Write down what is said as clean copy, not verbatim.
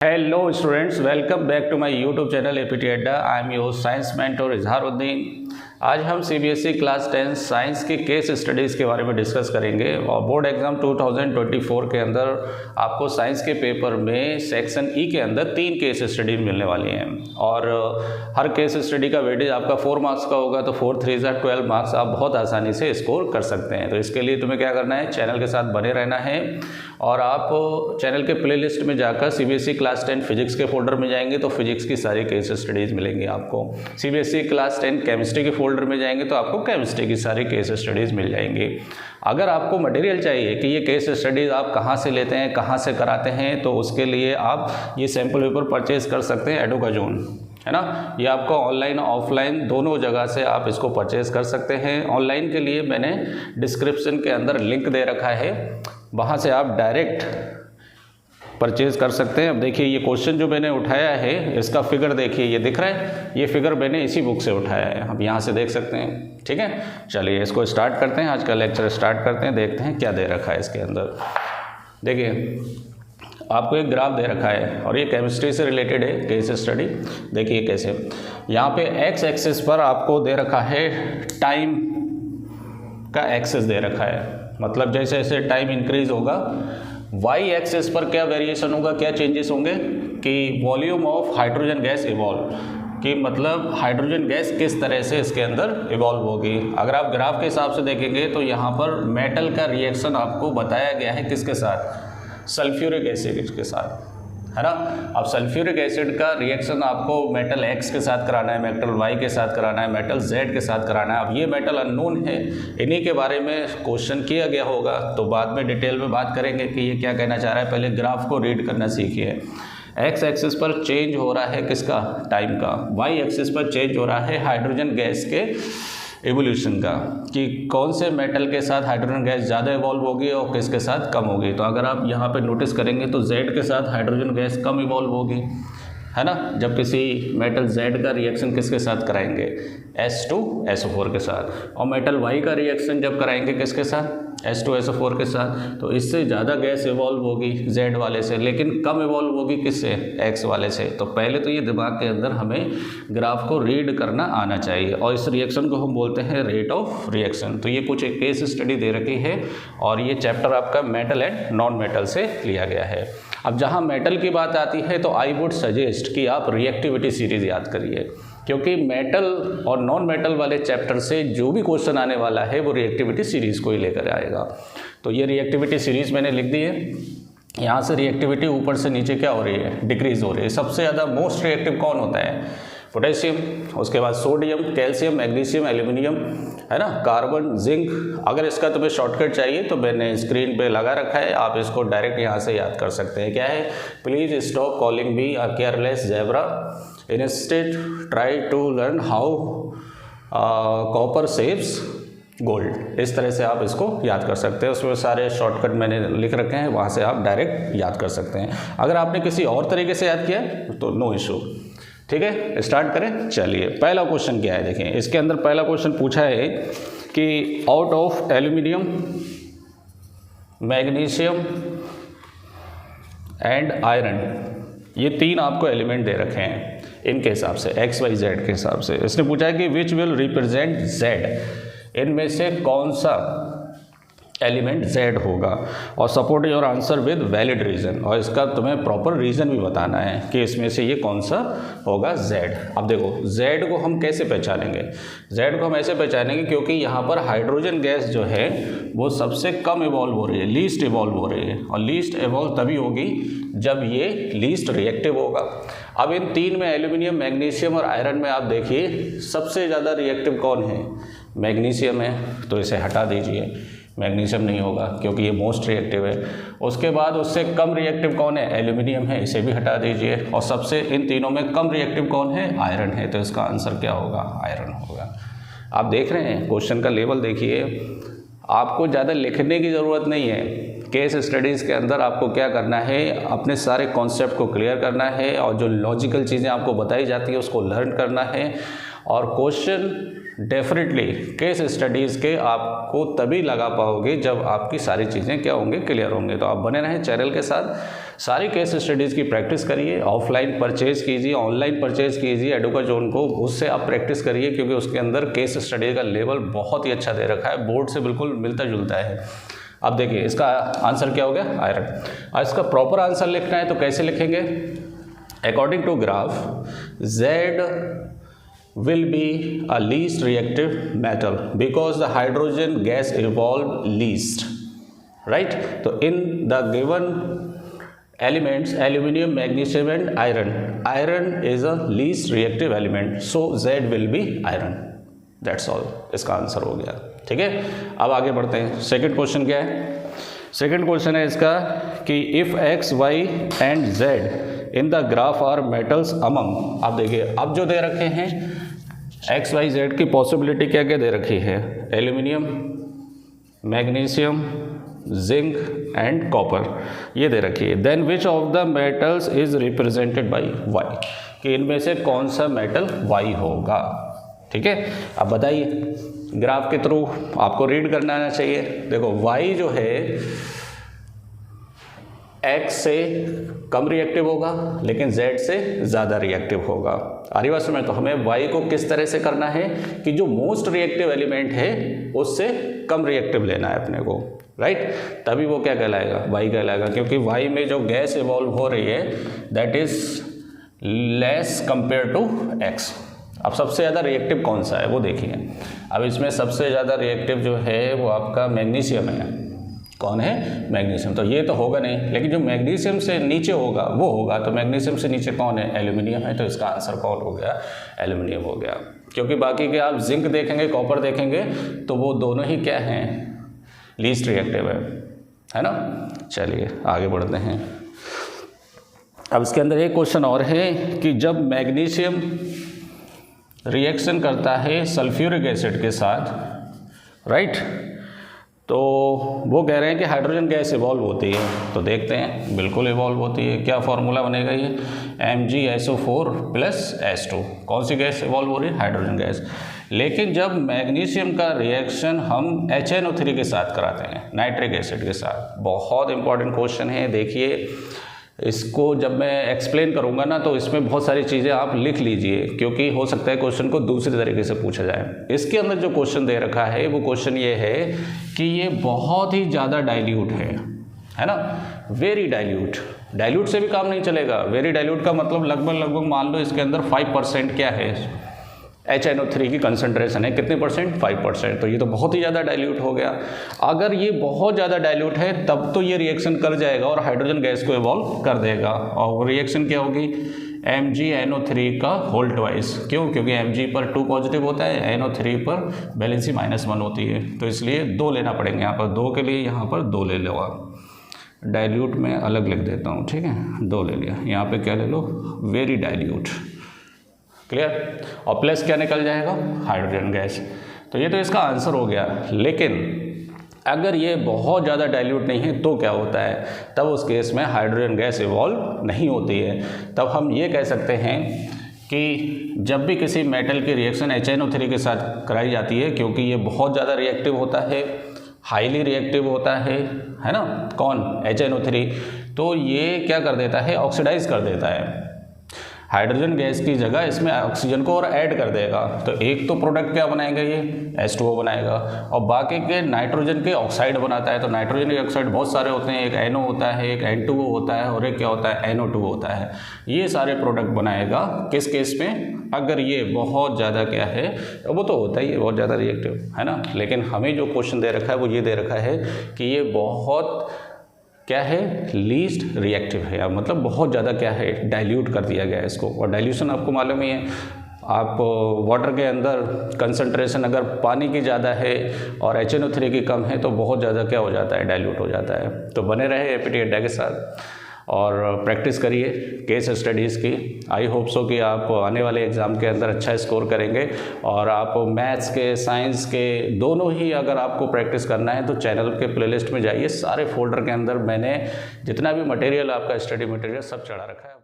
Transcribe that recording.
Hello students, welcome back to my YouTube channel APT Adda. I am your science mentor Izharuddin. आज हम CBSE class 10 science की case studies के बारे में discuss करेंगे और बोर्ड एग्जाम 2024 के अंदर आपको साइंस के पेपर में सेक्शन ई के अंदर 3 केस स्टडी मिलने वाली हैं और हर केस स्टडी का वेटेज आपका 4 मार्क्स का होगा, तो 4 3 12 मार्क्स आप बहुत आसानी से स्कोर कर सकते हैं। तो इसके लिए तुम्हें क्या करना है, चैनल के साथ बने रहना है और आप चैनल के प्लेलिस्ट में जाकर सीबीएसई क्लास 10 फिजिक्स के फोल्डर में जाएंगे तो फिजिक्स की सारी केस स्टडीज़ मिलेंगी आपको। सीबीएसई क्लास 10 केमिस्ट्री के फोल्डर में जाएंगे तो आपको केमिस्ट्री की सारी केस स्टडीज़ मिल जाएंगी। अगर आपको मटेरियल चाहिए कि ये केस स्टडीज़ आप कहाँ से लेते हैं, कहाँ से कराते हैं, तो उसके लिए आप ये सैम्पल पेपर परचेज कर सकते हैं एडोगाजोन, है ना। ये आपको ऑनलाइन ऑफलाइन दोनों जगह से आप इसको परचेज़ कर सकते हैं। ऑनलाइन के लिए मैंने डिस्क्रिप्शन के अंदर लिंक दे रखा है, वहाँ से आप डायरेक्ट परचेज कर सकते हैं। अब देखिए ये क्वेश्चन जो मैंने उठाया है इसका फिगर देखिए, ये दिख रहा है, ये फिगर मैंने इसी बुक से उठाया है, आप यहाँ से देख सकते हैं। ठीक है, चलिए इसको स्टार्ट करते हैं, आज का लेक्चर स्टार्ट करते हैं, देखते हैं क्या दे रखा है इसके अंदर। देखिए आपको एक ग्राफ दे रखा है और ये केमिस्ट्री से रिलेटेड है केस स्टडी। देखिए कैसे, यहाँ पे एक्स एक्सिस पर आपको दे रखा है टाइम का एक्सेस दे रखा है, मतलब जैसे जैसे टाइम इंक्रीज होगा वाई एक्सिस पर क्या वेरिएशन होगा, क्या चेंजेस होंगे कि volume of hydrogen gas evolve, कि मतलब हाइड्रोजन गैस किस तरह से इसके अंदर इवॉल्व होगी। अगर आप ग्राफ के हिसाब से देखेंगे तो यहाँ पर मेटल का रिएक्शन आपको बताया गया है किसके साथ, सल्फ्यूरिक एसिड के साथ, है ना। अब सल्फ्यूरिक एसिड का रिएक्शन आपको मेटल X के साथ कराना है, मेटल Y के साथ कराना है, मेटल Z के साथ कराना है। अब ये मेटल अननोन है, इन्हीं के बारे में क्वेश्चन किया गया होगा, तो बाद में डिटेल में बात करेंगे कि ये क्या कहना चाह रहा है। पहले ग्राफ को रीड करना सीखिए। एक्स एक्सिस पर चेंज हो रहा है किसका, टाइम का, वाई एक्सिस पर चेंज हो रहा है हाइड्रोजन गैस के एवोल्यूशन का, कि कौन से मेटल के साथ हाइड्रोजन गैस ज़्यादा इवॉल्व होगी और किसके साथ कम होगी। तो अगर आप यहाँ पे नोटिस करेंगे तो Z के साथ हाइड्रोजन गैस कम इवॉल्व होगी, है ना। जब किसी मेटल Z का रिएक्शन किसके साथ कराएंगे, H2SO4 के साथ, और मेटल Y का रिएक्शन जब कराएंगे किसके साथ, H2SO4 के साथ, तो इससे ज़्यादा गैस इवॉल्व होगी Z वाले से, लेकिन कम इवॉल्व होगी किससे, X वाले से। तो पहले तो ये दिमाग के अंदर हमें ग्राफ को रीड करना आना चाहिए और इस रिएक्शन को हम बोलते हैं रेट ऑफ रिएक्शन। तो ये कुछ एक केस स्टडी दे रखी है और ये चैप्टर आपका मेटल एंड नॉन मेटल से लिया गया है। अब जहाँ मेटल की बात आती है तो आई वुड सजेस्ट कि आप रिएक्टिविटी सीरीज़ याद करिए, क्योंकि मेटल और नॉन मेटल वाले चैप्टर से जो भी क्वेश्चन आने वाला है वो रिएक्टिविटी सीरीज़ को ही लेकर आएगा। तो ये रिएक्टिविटी सीरीज़ मैंने लिख दी है। यहाँ से रिएक्टिविटी ऊपर से नीचे क्या हो रही है, डिक्रीज़ हो रही है। सबसे ज़्यादा मोस्ट रिएक्टिव कौन होता है, पोटेशियम, उसके बाद सोडियम, कैल्शियम, मैग्नीशियम, एल्यूमिनियम, है ना, कार्बन, जिंक। अगर इसका तुम्हें शॉर्टकट चाहिए तो मैंने स्क्रीन पे लगा रखा है, आप इसको डायरेक्ट यहाँ से याद कर सकते हैं। क्या है, please stop calling me a careless zebra, instead try to learn how copper shapes gold. इस तरह से आप इसको याद कर सकते हैं, उसमें सारे शॉर्टकट मैंने लिख रखे हैं, वहाँ से आप डायरेक्ट याद कर सकते हैं। अगर आपने किसी और तरीके से याद किया तो नो इशू। ठीक है, स्टार्ट करें। चलिए पहला क्वेश्चन क्या है, देखें इसके अंदर पहला क्वेश्चन पूछा है कि out of aluminium, magnesium and iron, ये 3 आपको एलिमेंट दे रखे हैं इनके हिसाब से, एक्स वाई जेड के हिसाब से। इसने पूछा है कि विच विल रिप्रेजेंट जेड, इनमें से कौन सा एलिमेंट Z होगा, और support your answer with valid reason, और इसका तुम्हें प्रॉपर रीज़न भी बताना है कि इसमें से ये कौन सा होगा Z। अब देखो Z को हम कैसे पहचानेंगे, Z को हम ऐसे पहचानेंगे क्योंकि यहाँ पर हाइड्रोजन गैस जो है वो सबसे कम इवॉल्व हो रही है, लीस्ट इवॉल्व हो रही है, और लीस्ट इवॉल्व तभी होगी जब ये लीस्ट रिएक्टिव होगा। अब इन 3 में एल्यूमिनियम, मैग्नीशियम और आयरन में आप देखिए सबसे ज़्यादा रिएक्टिव कौन है, मैग्नीशियम है, तो इसे हटा दीजिए, मैग्नीशियम नहीं होगा क्योंकि ये मोस्ट रिएक्टिव है। उसके बाद उससे कम रिएक्टिव कौन है, एल्यूमिनियम है, इसे भी हटा दीजिए, और सबसे इन तीनों में कम रिएक्टिव कौन है, आयरन है, तो इसका आंसर क्या होगा, आयरन होगा। आप देख रहे हैं क्वेश्चन का लेवल देखिए, आपको ज़्यादा लिखने की ज़रूरत नहीं है। केस स्टडीज़ के अंदर आपको क्या करना है, अपने सारे कॉन्सेप्ट को क्लियर करना है और जो लॉजिकल चीज़ें आपको बताई जाती है उसको लर्न करना है, और क्वेश्चन डेफिनेटली केस स्टडीज़ के आपको तभी लगा पाओगे जब आपकी सारी चीज़ें क्या होंगे, क्लियर होंगे। तो आप बने रहें चैनल के साथ, सारी केस स्टडीज़ की प्रैक्टिस करिए, ऑफलाइन परचेज़ कीजिए, ऑनलाइन परचेज़ कीजिए एडुकाजोन को, उससे आप प्रैक्टिस करिए क्योंकि उसके अंदर केस स्टडी का लेवल बहुत ही अच्छा दे रखा है, बोर्ड से बिल्कुल मिलता जुलता है। अब देखिए इसका आंसर क्या हो गया, आयरन। और इसका प्रॉपर आंसर लिखना है तो कैसे लिखेंगे, according to graph Z will be a least reactive metal because the hydrogen gas evolved least, right? तो in the given elements aluminium, magnesium and iron is a least reactive element, so Z will be iron. That's all, इसका answer हो गया। ठीक है, अब आगे बढ़ते हैं। सेकंड क्वेश्चन क्या है, सेकंड क्वेश्चन है इसका कि if x, y and z in the graph are metals among. आप देखिए अब जो दे रखे हैं एक्स वाई जेड की पॉसिबिलिटी क्या क्या दे रखी है, aluminium, magnesium, zinc and copper, ये दे रखी है। Then which of the metals is represented by Y, कि इनमें से कौन सा मेटल वाई होगा। ठीक है, अब बताइए ग्राफ के थ्रू आपको रीड करना आना चाहिए। देखो वाई जो है X से कम रिएक्टिव होगा लेकिन Z से ज़्यादा रिएक्टिव होगा। आरी बात समझ, तो हमें Y को किस तरह से करना है कि जो मोस्ट रिएक्टिव एलिमेंट है उससे कम रिएक्टिव लेना है अपने को, राइट, तभी वो क्या कहलाएगा, Y कहलाएगा, क्योंकि Y में जो गैस इवॉल्व हो रही है that is less compare to X। अब सबसे ज़्यादा रिएक्टिव कौन सा है वो देखिए। अब इसमें सबसे ज़्यादा रिएक्टिव जो है वो आपका मैग्नीशियम है। कौन है, मैग्नीशियम। तो ये तो होगा नहीं, लेकिन जो मैग्नीशियम से नीचे होगा वो होगा। तो मैग्नीशियम से नीचे कौन है, एल्यूमिनियम है। तो इसका आंसर कौन हो गया, एल्यूमिनियम हो गया। क्योंकि बाकी के आप जिंक देखेंगे, कॉपर देखेंगे तो वो दोनों ही क्या हैं, लीस्ट रिएक्टिव है ना। चलिए आगे बढ़ते हैं। अब इसके अंदर एक क्वेश्चन और है कि जब मैग्नीशियम रिएक्शन करता है सल्फ्यूरिक एसिड के साथ, राइट, तो वो कह रहे हैं कि हाइड्रोजन गैस इवॉल्व होती है। तो देखते हैं, बिल्कुल इवॉल्व होती है। क्या फॉर्मूला बनेगा ये, MgSO4 + H2। कौन सी गैस इवॉल्व हो रही है, हाइड्रोजन गैस। लेकिन जब मैग्नीशियम का रिएक्शन हम HNO3 के साथ कराते हैं, नाइट्रिक एसिड के साथ, बहुत इंपॉर्टेंट क्वेश्चन है। देखिए इसको जब मैं एक्सप्लेन करूंगा ना तो इसमें बहुत सारी चीज़ें आप लिख लीजिए, क्योंकि हो सकता है क्वेश्चन को दूसरी तरीके से पूछा जाए। इसके अंदर जो क्वेश्चन दे रखा है वो क्वेश्चन ये है कि ये बहुत ही ज़्यादा डाइल्यूट है ना, वेरी डाइल्यूट। डाइल्यूट से भी काम नहीं चलेगा। वेरी डाइल्यूट का मतलब लगभग मान लो इसके अंदर 5% क्या है, HNO3 की कंसंट्रेशन है। कितने परसेंट, 5%। तो ये तो बहुत ही ज़्यादा डाइल्यूट हो गया। अगर ये बहुत ज़्यादा डाइल्यूट है तब तो ये रिएक्शन कर जाएगा और हाइड्रोजन गैस को इवॉल्व कर देगा। और रिएक्शन क्या होगी, MgNO3 का होल ट्वाइस। क्यों, क्योंकि Mg पर 2 पॉजिटिव होता है, NO3 पर वैलेंसी -1 होती है। तो इसलिए 2 लेना पड़ेंगे यहाँ पर। 2 के लिए यहाँ पर 2 ले लो आप। डाइल्यूट में अलग लिख देता हूँ, ठीक है, 2 ले लिया। यहाँ पे क्या ले लो, वेरी डाइल्यूट। क्लियर। और प्लस क्या निकल जाएगा, हाइड्रोजन गैस। तो ये तो इसका आंसर हो गया। लेकिन अगर ये बहुत ज़्यादा डाइल्यूट नहीं है तो क्या होता है, तब उस केस में हाइड्रोजन गैस इवॉल्व नहीं होती है। तब हम ये कह सकते हैं कि जब भी किसी मेटल की रिएक्शन HNO3 के साथ कराई जाती है, क्योंकि ये बहुत ज़्यादा रिएक्टिव होता है, हाईली रिएक्टिव होता है ना, कौन, HNO3, तो ये क्या कर देता है, ऑक्सीडाइज कर देता है। हाइड्रोजन गैस की जगह इसमें ऑक्सीजन को और ऐड कर देगा। तो एक तो प्रोडक्ट क्या बनाएगा, ये H2O बनाएगा, और बाकी के नाइट्रोजन के ऑक्साइड बनाता है। तो नाइट्रोजन के ऑक्साइड बहुत सारे होते हैं, एक NO होता है, एक N2O होता है और एक क्या होता है, NO2 होता है। ये सारे प्रोडक्ट बनाएगा किस केस में, अगर ये बहुत ज़्यादा क्या है, वो तो होता ही है बहुत ज़्यादा रिएक्टिव, है ना। लेकिन हमें जो क्वेश्चन दे रखा है वो ये दे रखा है कि ये बहुत क्या है, लीस्ट रिएक्टिव है, मतलब बहुत ज़्यादा क्या है, डाइल्यूट कर दिया गया है इसको। और डाइल्यूशन आपको मालूम ही है, आप वाटर के अंदर कंसंट्रेशन अगर पानी की ज़्यादा है और HNO3 की कम है तो बहुत ज़्यादा क्या हो जाता है, डाइल्यूट हो जाता है। तो बने रहे एपीटी अड्डा के साथ और प्रैक्टिस करिए केस स्टडीज़ की। आई होप सो कि आप आने वाले एग्ज़ाम के अंदर अच्छा स्कोर करेंगे। और आप मैथ्स के, साइंस के, दोनों ही अगर आपको प्रैक्टिस करना है तो चैनल के प्लेलिस्ट में जाइए। सारे फोल्डर के अंदर मैंने जितना भी मटेरियल, आपका स्टडी मटेरियल सब चढ़ा रखा है।